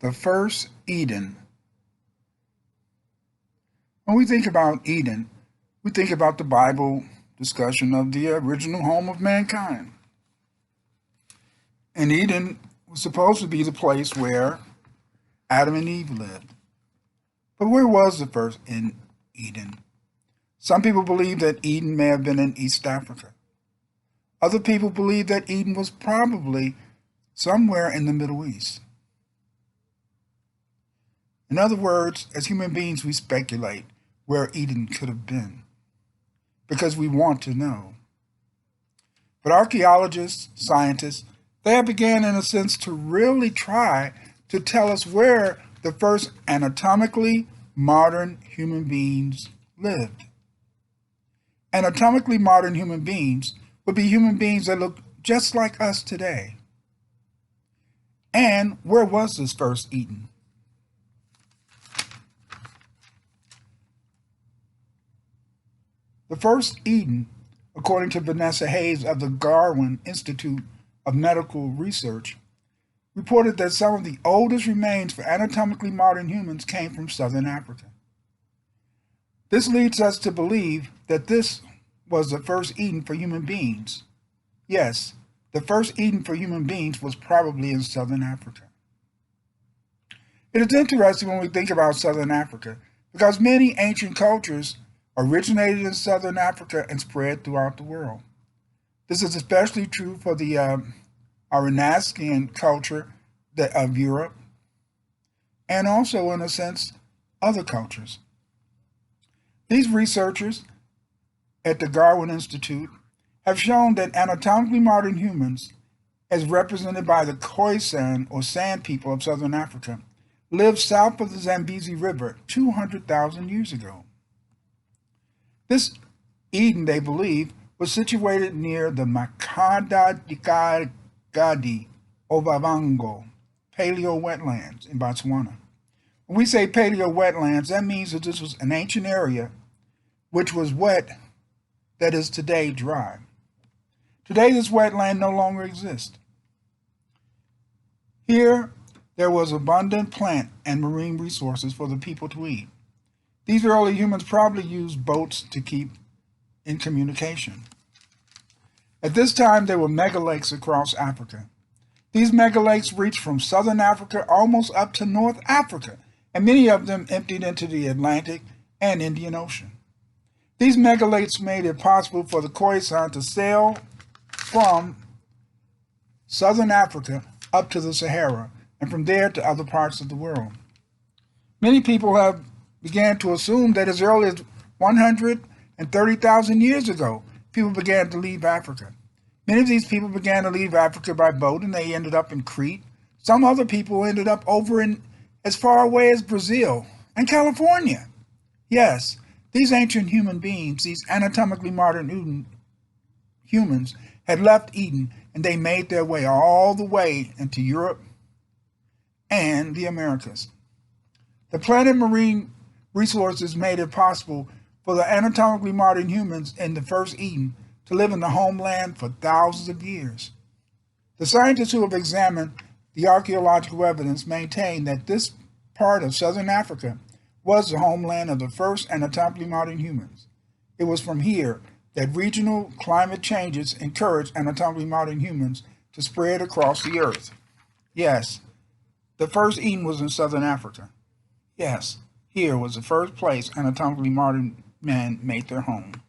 The first Eden. When we think about Eden, we think about the Bible discussion of the original home of mankind. And Eden was supposed to be the place where Adam and Eve lived. But where was the first in Eden? Some people believe that Eden may have been in East Africa. Other people believe that Eden was probably somewhere in the Middle East. In other words, as human beings, we speculate where Eden could have been because we want to know. But archaeologists, scientists, they have began in a sense to really try to tell us where the first anatomically modern human beings lived. Anatomically modern human beings would be human beings that look just like us today. And where was this first Eden? The first Eden, according to Vanessa Hayes of the Garwin Institute of Medical Research, reported that some of the oldest remains for anatomically modern humans came from southern Africa. This leads us to believe that this was the first Eden for human beings. Yes, the first Eden for human beings was probably in southern Africa. It is interesting when we think about southern Africa because many ancient cultures originated in southern Africa and spread throughout the world. This is especially true for the Aurignacian culture of Europe, and also, in a sense, other cultures. These researchers at the Garwin Institute have shown that anatomically modern humans, as represented by the Khoisan or Sand people of southern Africa, lived south of the Zambezi River 200,000 years ago. This Eden, they believe, was situated near the Makgadikgadi Okavango paleo wetlands in Botswana. When we say paleo wetlands, that means that this was an ancient area which was wet that is today dry. Today, this wetland no longer exists. Here, there was abundant plant and marine resources for the people to eat. These early humans probably used boats to keep in communication. At this time, there were megalakes across Africa. These megalakes reached from southern Africa almost up to North Africa, and many of them emptied into the Atlantic and Indian Ocean. These megalakes made it possible for the Khoisan to sail from southern Africa up to the Sahara, and from there to other parts of the world. Many people have began to assume that as early as 130,000 years ago, people began to leave Africa. Many of these people began to leave Africa by boat, and they ended up in Crete. Some other people ended up over in as far away as Brazil and California. Yes, these ancient human beings, these anatomically modern humans, had left Eden, and they made their way all the way into Europe and the Americas. The plant and marine resources made it possible for the anatomically modern humans in the first Eden to live in the homeland for thousands of years. The scientists who have examined the archaeological evidence maintain that this part of southern Africa was the homeland of the first anatomically modern humans. It was from here that regional climate changes encouraged anatomically modern humans to spread across the earth. Yes, the first Eden was in southern Africa. Yes, here was the first place anatomically modern men made their home.